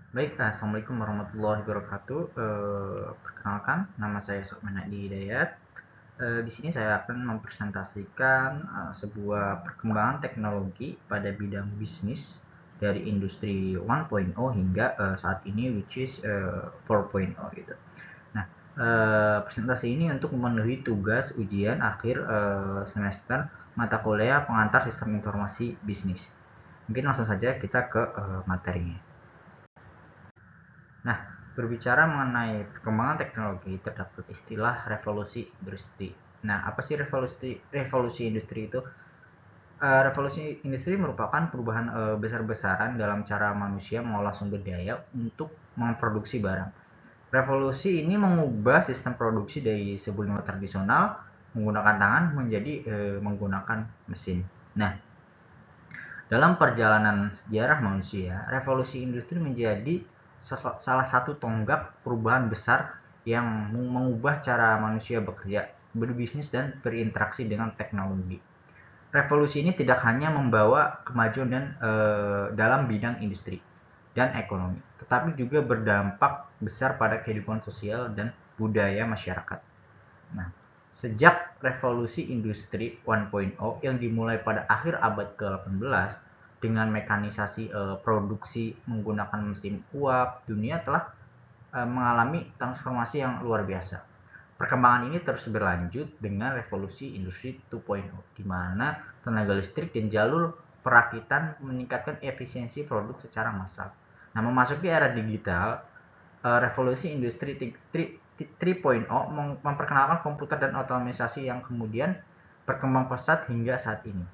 Baik, assalamualaikum warahmatullahi wabarakatuh. Perkenalkan, nama saya Sukman Hadi Hidayat. Di sini saya akan mempresentasikan sebuah perkembangan teknologi pada bidang bisnis dari industri 1.0 hingga saat ini, which is 4.0 gitu. Nah, presentasi ini untuk memenuhi tugas ujian akhir semester mata kuliah pengantar sistem informasi bisnis. Mungkin langsung saja kita ke materinya. Nah, berbicara mengenai perkembangan teknologi, terdapat istilah revolusi industri. Nah, apa sih revolusi industri itu? Revolusi industri merupakan perubahan besar-besaran dalam cara manusia mengolah sumber daya untuk memproduksi barang. Revolusi ini mengubah sistem produksi dari sebelumnya tradisional menggunakan tangan menjadi menggunakan mesin. Nah, dalam perjalanan sejarah manusia, revolusi industri menjadi salah satu tonggak perubahan besar yang mengubah cara manusia bekerja, berbisnis, dan berinteraksi dengan teknologi. Revolusi ini tidak hanya membawa kemajuan dalam bidang industri dan ekonomi, tetapi juga berdampak besar pada kehidupan sosial dan budaya masyarakat. Nah, sejak revolusi industri 1.0 yang dimulai pada akhir abad ke-18 dengan mekanisasi produksi menggunakan mesin uap, dunia telah mengalami transformasi yang luar biasa. Perkembangan ini terus berlanjut dengan revolusi industri 2.0, di mana tenaga listrik dan jalur perakitan meningkatkan efisiensi produk secara massal. Nah, memasuki era digital, revolusi industri 3.0 memperkenalkan komputer dan otomatisasi yang kemudian berkembang pesat hingga saat ini.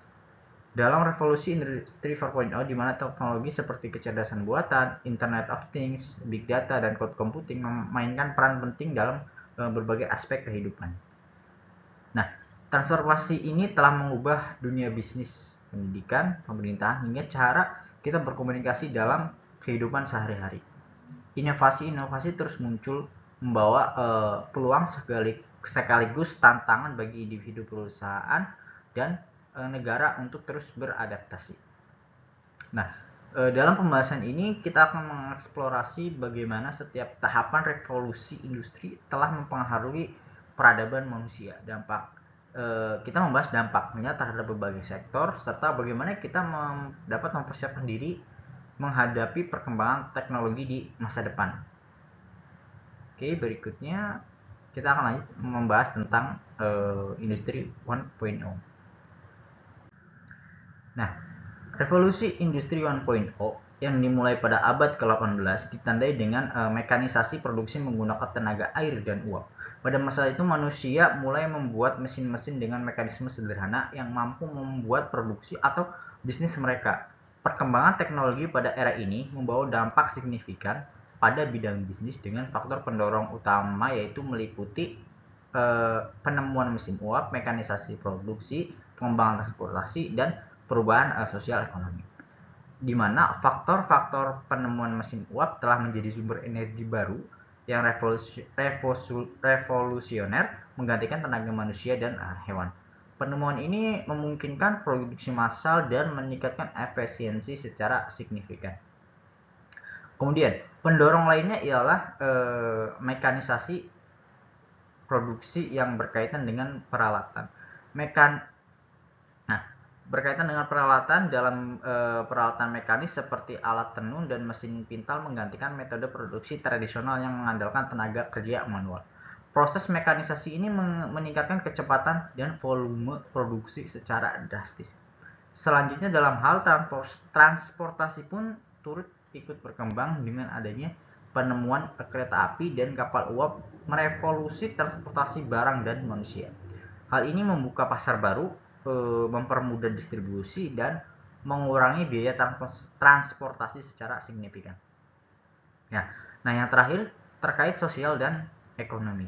Dalam revolusi industri 4.0, di mana teknologi seperti kecerdasan buatan, Internet of Things, Big Data, dan cloud computing memainkan peran penting dalam berbagai aspek kehidupan. Nah, transformasi ini telah mengubah dunia bisnis, pendidikan, pemerintahan, hingga cara kita berkomunikasi dalam kehidupan sehari-hari. Inovasi-inovasi terus muncul membawa peluang sekaligus tantangan bagi individu, perusahaan, dan negara untuk terus beradaptasi. Nah, dalam pembahasan ini kita akan mengeksplorasi bagaimana setiap tahapan revolusi industri telah mempengaruhi peradaban manusia. Kita membahas dampaknya terhadap berbagai sektor serta bagaimana kita dapat mempersiapkan diri menghadapi perkembangan teknologi di masa depan. Oke, berikutnya kita akan lanjut membahas tentang industri 1.0. Nah, revolusi industri 1.0 yang dimulai pada abad ke-18 ditandai dengan mekanisasi produksi menggunakan tenaga air dan uap. Pada masa itu manusia mulai membuat mesin-mesin dengan mekanisme sederhana yang mampu membuat produksi atau bisnis mereka. Perkembangan teknologi pada era ini membawa dampak signifikan pada bidang bisnis dengan faktor pendorong utama yaitu meliputi penemuan mesin uap, mekanisasi produksi, pengembangan transportasi, dan perubahan sosial ekonomi, di mana faktor-faktor penemuan mesin uap telah menjadi sumber energi baru yang revolusioner menggantikan tenaga manusia dan hewan. Penemuan ini memungkinkan produksi massal dan meningkatkan efisiensi secara signifikan. Kemudian, pendorong lainnya ialah mekanisasi produksi yang berkaitan dengan peralatan. Berkaitan dengan peralatan dalam peralatan mekanis seperti alat tenun dan mesin pintal menggantikan metode produksi tradisional yang mengandalkan tenaga kerja manual. Proses mekanisasi ini meningkatkan kecepatan dan volume produksi secara drastis. Selanjutnya dalam hal transportasi pun turut ikut berkembang dengan adanya penemuan kereta api dan kapal uap merevolusi transportasi barang dan manusia. Hal ini membuka pasar baru, mempermudah distribusi, dan mengurangi biaya transportasi secara signifikan. Ya. Nah, yang terakhir terkait sosial dan ekonomi.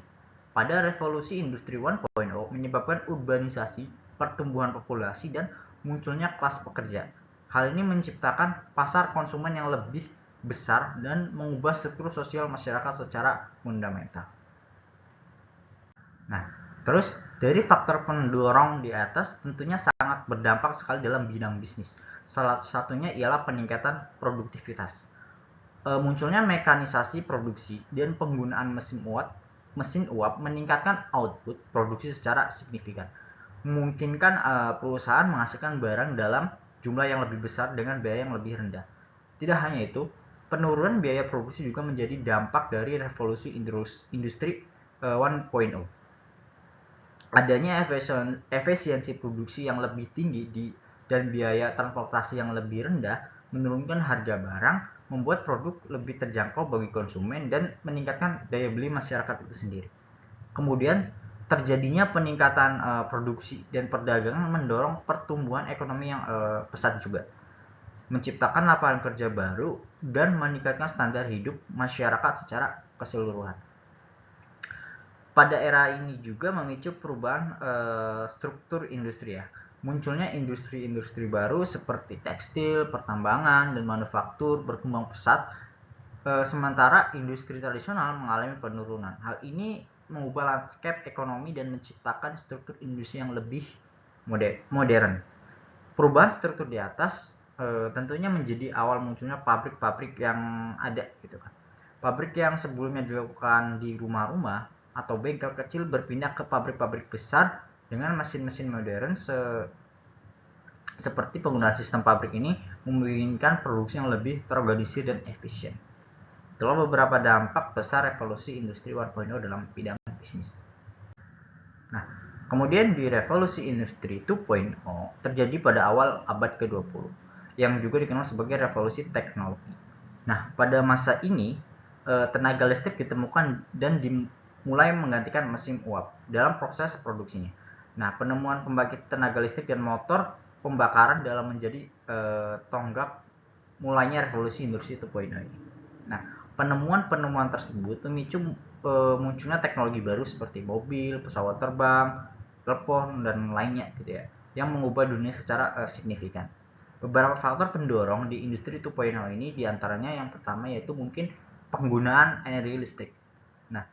Pada revolusi industri 1.0 menyebabkan urbanisasi, pertumbuhan populasi, dan munculnya kelas pekerja. Hal ini menciptakan pasar konsumen yang lebih besar dan mengubah struktur sosial masyarakat secara fundamental. Nah, terus dari faktor pendorong di atas tentunya sangat berdampak sekali dalam bidang bisnis. Salah satunya ialah peningkatan produktivitas. Munculnya mekanisasi produksi dan penggunaan mesin uap meningkatkan output produksi secara signifikan, memungkinkan perusahaan menghasilkan barang dalam jumlah yang lebih besar dengan biaya yang lebih rendah. Tidak hanya itu, penurunan biaya produksi juga menjadi dampak dari revolusi industri 1.0. Adanya efisiensi produksi yang lebih tinggi dan biaya transportasi yang lebih rendah menurunkan harga barang, membuat produk lebih terjangkau bagi konsumen dan meningkatkan daya beli masyarakat itu sendiri. Kemudian terjadinya peningkatan produksi dan perdagangan mendorong pertumbuhan ekonomi yang pesat juga, menciptakan lapangan kerja baru dan meningkatkan standar hidup masyarakat secara keseluruhan. Pada era ini juga memicu perubahan struktur industri ya. Munculnya industri-industri baru seperti tekstil, pertambangan, dan manufaktur berkembang pesat, sementara industri tradisional mengalami penurunan. Hal ini mengubah landscape ekonomi dan menciptakan struktur industri yang lebih modern. Perubahan struktur di atas tentunya menjadi awal munculnya pabrik-pabrik yang ada gitu kan. Pabrik yang sebelumnya dilakukan di rumah-rumah atau bengkel kecil berpindah ke pabrik-pabrik besar dengan mesin-mesin modern seperti penggunaan sistem pabrik ini memungkinkan produksi yang lebih terorganisir dan efisien. Itulah beberapa dampak besar revolusi industri 1.0 dalam bidang bisnis. Nah, kemudian di revolusi industri 2.0 terjadi pada awal abad ke-20 yang juga dikenal sebagai revolusi teknologi. Nah, pada masa ini tenaga listrik ditemukan dan mulai menggantikan mesin uap dalam proses produksinya. Nah, penemuan pembangkit tenaga listrik dan motor pembakaran dalam menjadi tonggak mulainya revolusi industri 2.0 ini. Nah, penemuan-penemuan tersebut memicu munculnya teknologi baru seperti mobil, pesawat terbang, telepon, dan lainnya gitu ya, yang mengubah dunia secara signifikan. Beberapa faktor pendorong di industri 2.0 ini diantaranya yang pertama yaitu mungkin penggunaan energi listrik. Nah,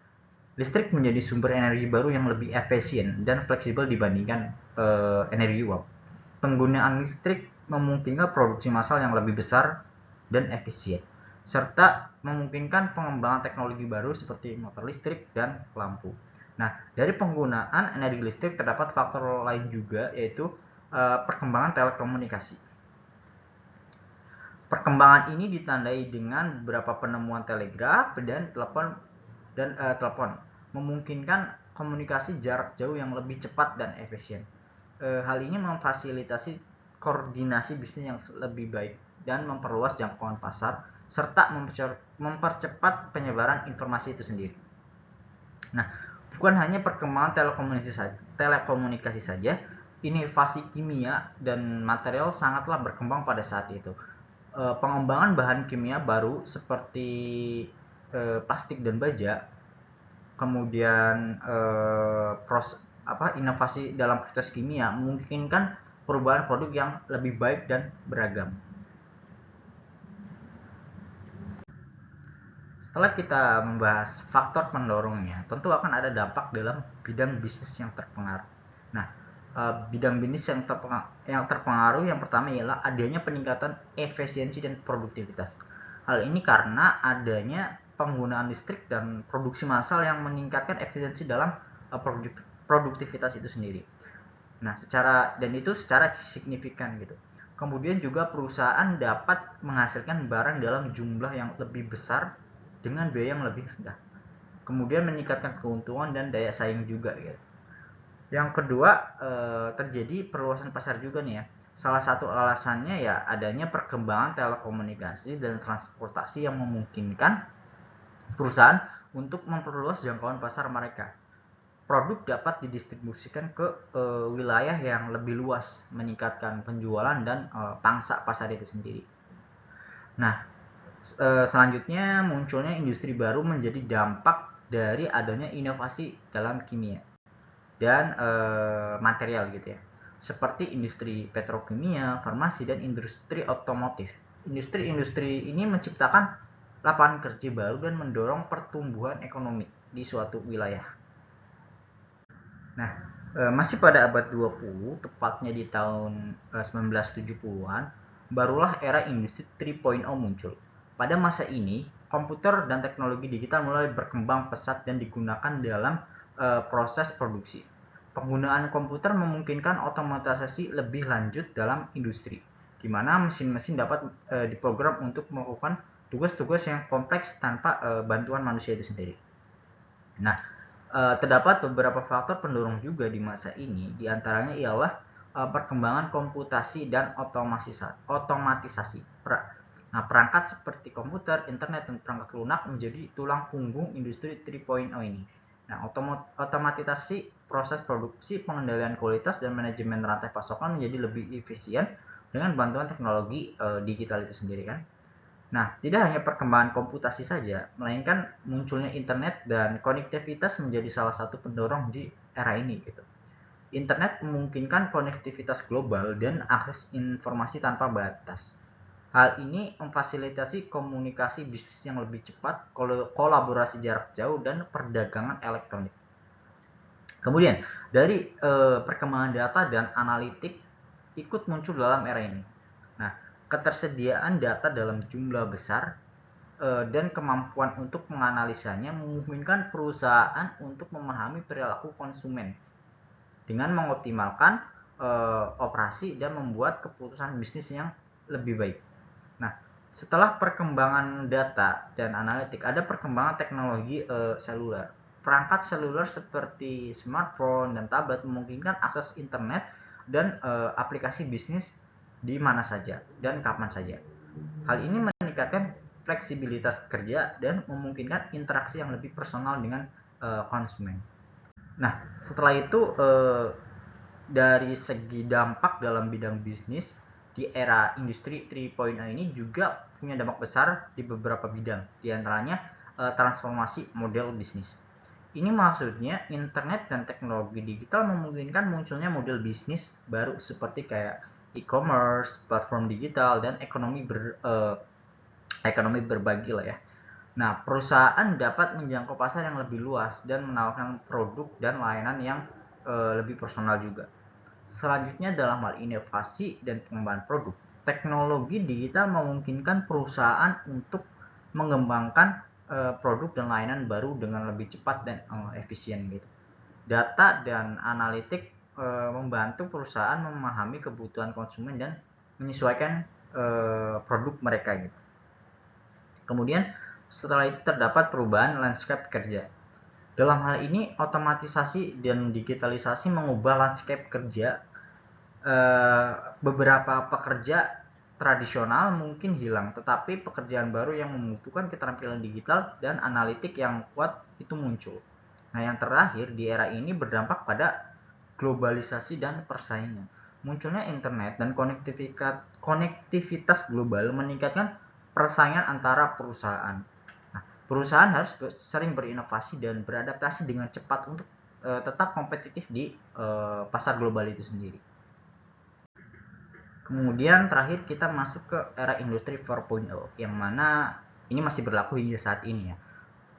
listrik menjadi sumber energi baru yang lebih efisien dan fleksibel dibandingkan energi uap. Penggunaan listrik memungkinkan produksi massal yang lebih besar dan efisien, serta memungkinkan pengembangan teknologi baru seperti motor listrik dan lampu. Nah, dari penggunaan energi listrik terdapat faktor lain juga yaitu perkembangan telekomunikasi. Perkembangan ini ditandai dengan beberapa penemuan telegraf dan telepon, memungkinkan komunikasi jarak jauh yang lebih cepat dan efisien. Hal ini memfasilitasi koordinasi bisnis yang lebih baik dan memperluas jangkauan pasar serta mempercepat penyebaran informasi itu sendiri. Nah, bukan hanya perkembangan telekomunikasi saja, inovasi kimia dan material sangatlah berkembang pada saat itu. Pengembangan bahan kimia baru seperti plastik dan baja, kemudian inovasi dalam proses kimia memungkinkan perubahan produk yang lebih baik dan beragam. Setelah kita membahas faktor pendorongnya, tentu akan ada dampak dalam bidang bisnis yang terpengaruh. Nah, bidang bisnis yang terpengaruh yang pertama ialah adanya peningkatan efisiensi dan produktivitas. Hal ini karena adanya penggunaan listrik dan produksi massal yang meningkatkan efisiensi dalam produktivitas itu sendiri. Nah, secara signifikan gitu. Kemudian juga perusahaan dapat menghasilkan barang dalam jumlah yang lebih besar dengan biaya yang lebih rendah. Kemudian meningkatkan keuntungan dan daya saing juga gitu. Yang kedua, terjadi perluasan pasar juga nih ya. Salah satu alasannya ya adanya perkembangan telekomunikasi dan transportasi yang memungkinkan perusahaan untuk memperluas jangkauan pasar mereka. Produk dapat didistribusikan ke wilayah yang lebih luas, meningkatkan penjualan dan pangsa pasar itu sendiri. Nah, selanjutnya munculnya industri baru menjadi dampak dari adanya inovasi dalam kimia dan material gitu ya, seperti industri petrokimia, farmasi, dan industri otomotif. Industri-industri ini menciptakan lapangan kerja baru dan mendorong pertumbuhan ekonomi di suatu wilayah. Nah, masih pada abad 20, tepatnya di tahun 1970-an, barulah era industri 3.0 muncul. Pada masa ini, komputer dan teknologi digital mulai berkembang pesat dan digunakan dalam proses produksi. Penggunaan komputer memungkinkan otomatisasi lebih lanjut dalam industri, di mana mesin-mesin dapat diprogram untuk melakukan tugas-tugas yang kompleks tanpa bantuan manusia itu sendiri. Nah, terdapat beberapa faktor pendorong juga di masa ini, diantaranya ialah perkembangan komputasi dan otomatisasi. Nah, perangkat seperti komputer, internet, dan perangkat lunak menjadi tulang punggung industri 3.0 ini. Nah, otomatisasi proses produksi, pengendalian kualitas, dan manajemen rantai pasokan menjadi lebih efisien dengan bantuan teknologi digital itu sendiri kan. Nah, tidak hanya perkembangan komputasi saja, melainkan munculnya internet dan konektivitas menjadi salah satu pendorong di era ini gitu. Internet memungkinkan konektivitas global dan akses informasi tanpa batas. Hal ini memfasilitasi komunikasi bisnis yang lebih cepat, kolaborasi jarak jauh, dan perdagangan elektronik. Kemudian, dari perkembangan data dan analitik ikut muncul dalam era ini. Nah, ketersediaan data dalam jumlah besar dan kemampuan untuk menganalisanya memungkinkan perusahaan untuk memahami perilaku konsumen dengan mengoptimalkan operasi dan membuat keputusan bisnis yang lebih baik. Nah, setelah perkembangan data dan analitik, ada perkembangan teknologi seluler. Perangkat seluler seperti smartphone dan tablet memungkinkan akses internet dan aplikasi bisnis di mana saja dan kapan saja. Hal ini meningkatkan fleksibilitas kerja dan memungkinkan interaksi yang lebih personal dengan konsumen. Nah, setelah itu dari segi dampak dalam bidang bisnis di era industri 3.0 ini juga punya dampak besar di beberapa bidang, diantaranya transformasi model bisnis. Ini maksudnya internet dan teknologi digital memungkinkan munculnya model bisnis baru seperti kayak e-commerce, platform digital, dan ekonomi berbagi lah ya. Nah, perusahaan dapat menjangkau pasar yang lebih luas dan menawarkan produk dan layanan yang lebih personal juga. Selanjutnya dalam hal inovasi dan pengembangan produk, teknologi digital memungkinkan perusahaan untuk mengembangkan produk dan layanan baru dengan lebih cepat dan efisien gitu. Data dan analitik membantu perusahaan memahami kebutuhan konsumen dan menyesuaikan produk mereka gitu. Kemudian setelah itu terdapat perubahan landscape kerja. Dalam hal ini otomatisasi dan digitalisasi mengubah landscape kerja. Beberapa pekerja tradisional mungkin hilang, tetapi pekerjaan baru yang membutuhkan keterampilan digital dan analitik yang kuat itu muncul. Nah, yang terakhir di era ini berdampak pada globalisasi dan persaingan. Munculnya internet dan konektivitas global meningkatkan persaingan antara perusahaan. Nah, perusahaan harus sering berinovasi dan beradaptasi dengan cepat untuk tetap kompetitif di pasar global itu sendiri. Kemudian terakhir kita masuk ke era industri 4.0 yang mana ini masih berlaku hingga saat ini ya.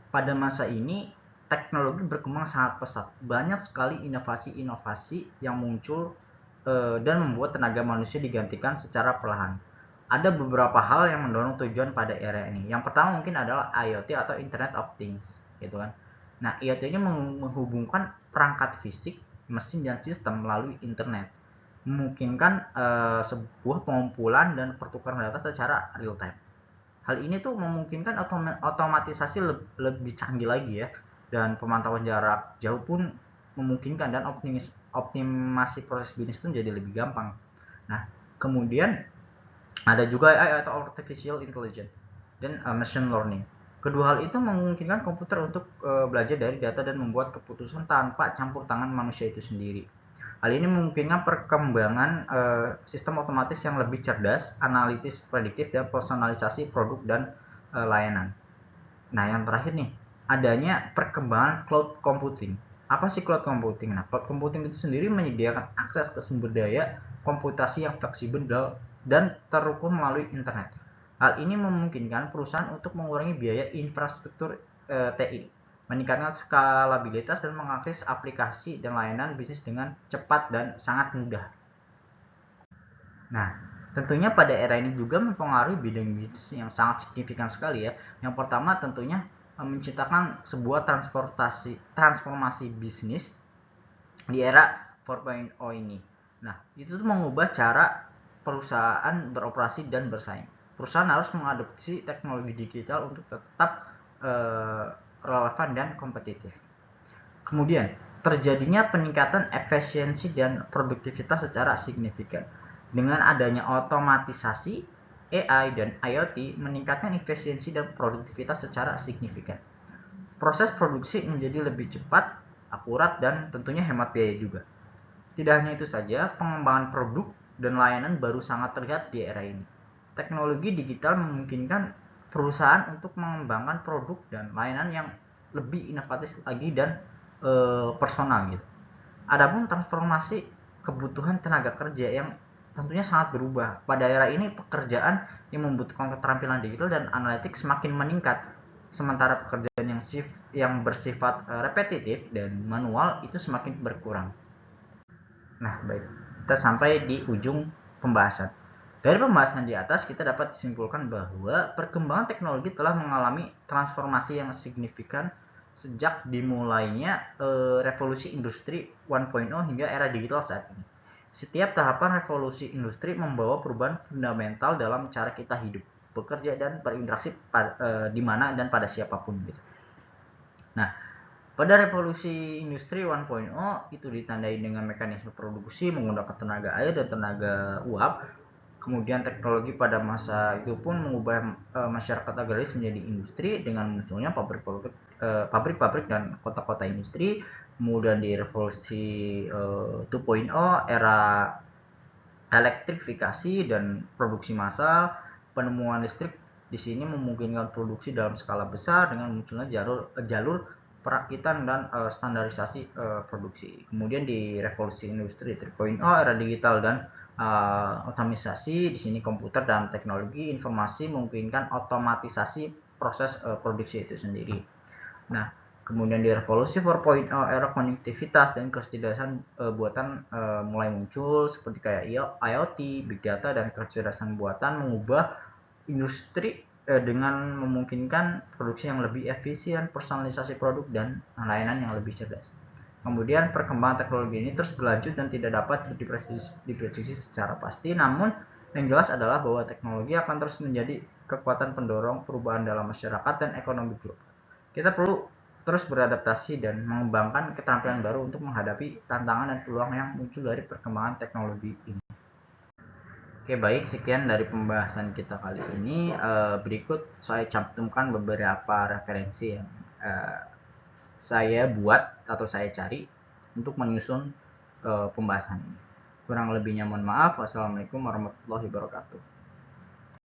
Pada masa ini teknologi berkembang sangat pesat. Banyak sekali inovasi-inovasi yang muncul dan membuat tenaga manusia digantikan secara perlahan. Ada beberapa hal yang mendorong tujuan pada era ini. Yang pertama mungkin adalah IoT atau Internet of Things, gitu kan. Nah, IoT ini menghubungkan perangkat fisik, mesin dan sistem melalui internet, memungkinkan sebuah pengumpulan dan pertukaran data secara real time. Hal ini tuh memungkinkan otomatisasi lebih canggih lagi ya, dan pemantauan jarak jauh pun memungkinkan, dan optimasi proses bisnis itu jadi lebih gampang. Nah, kemudian ada juga AI atau artificial intelligence dan machine learning. Kedua hal itu memungkinkan komputer untuk belajar dari data dan membuat keputusan tanpa campur tangan manusia itu sendiri. Hal ini memungkinkan perkembangan sistem otomatis yang lebih cerdas, analitis prediktif, dan personalisasi produk dan layanan. Nah, yang terakhir nih, adanya perkembangan cloud computing. Apa sih cloud computing? Nah, cloud computing itu sendiri menyediakan akses ke sumber daya komputasi yang fleksibel dan terukur melalui internet. Hal ini memungkinkan perusahaan untuk mengurangi biaya infrastruktur TI, meningkatkan skalabilitas, dan mengakses aplikasi dan layanan bisnis dengan cepat dan sangat mudah. Nah, Tentunya pada era ini juga mempengaruhi bidang bisnis yang sangat signifikan sekali ya. Yang pertama tentunya menciptakan sebuah transformasi bisnis di era 4.0 ini. Nah, itu tuh mengubah cara perusahaan beroperasi dan bersaing. Perusahaan harus mengadopsi teknologi digital untuk tetap relevan dan kompetitif. Kemudian, terjadinya peningkatan efisiensi dan produktivitas secara signifikan. Dengan adanya otomatisasi, AI, dan IoT meningkatkan efisiensi dan produktivitas secara signifikan. Proses produksi menjadi lebih cepat, akurat, dan tentunya hemat biaya juga. Tidak hanya itu saja, pengembangan produk dan layanan baru sangat terlihat di era ini. Teknologi digital memungkinkan perusahaan untuk mengembangkan produk dan layanan yang lebih inovatif lagi dan personal gitu. Adapun transformasi kebutuhan tenaga kerja yang tentunya sangat berubah. Pada era ini pekerjaan yang membutuhkan keterampilan digital dan analitik semakin meningkat. Sementara pekerjaan yang bersifat repetitif dan manual itu semakin berkurang. Nah, baik. Kita sampai di ujung pembahasan. Dari pembahasan di atas kita dapat disimpulkan bahwa perkembangan teknologi telah mengalami transformasi yang signifikan sejak dimulainya revolusi industri 1.0 hingga era digital saat ini. Setiap tahapan revolusi industri membawa perubahan fundamental dalam cara kita hidup, bekerja, dan berinteraksi di mana dan pada siapapun gitu. Nah, pada revolusi industri 1.0 itu ditandai dengan mekanisme produksi menggunakan tenaga air dan tenaga uap. Kemudian teknologi pada masa itu pun mengubah masyarakat agraris menjadi industri dengan munculnya pabrik-pabrik dan kota-kota industri. Kemudian di revolusi 2.0 era elektrifikasi dan produksi massal, penemuan listrik di sini memungkinkan produksi dalam skala besar dengan munculnya jalur perakitan dan standarisasi produksi. Kemudian di revolusi industri 3.0 era digital dan otomatisasi, di sini komputer dan teknologi informasi memungkinkan otomatisasi proses produksi itu sendiri. Nah, kemudian di revolusi 4.0 era konektivitas dan kecerdasan buatan mulai muncul seperti kayak IoT, big data, dan kecerdasan buatan mengubah industri dengan memungkinkan produksi yang lebih efisien, personalisasi produk, dan layanan yang lebih cerdas. Kemudian perkembangan teknologi ini terus berlanjut dan tidak dapat diprediksi secara pasti, namun yang jelas adalah bahwa teknologi akan terus menjadi kekuatan pendorong perubahan dalam masyarakat dan ekonomi global. Kita perlu terus beradaptasi dan mengembangkan keterampilan baru untuk menghadapi tantangan dan peluang yang muncul dari perkembangan teknologi ini. Oke, baik, sekian dari pembahasan kita kali ini. Berikut saya cantumkan beberapa referensi yang saya buat atau saya cari untuk menyusun pembahasan ini. Kurang lebihnya mohon maaf. Wassalamualaikum warahmatullahi wabarakatuh.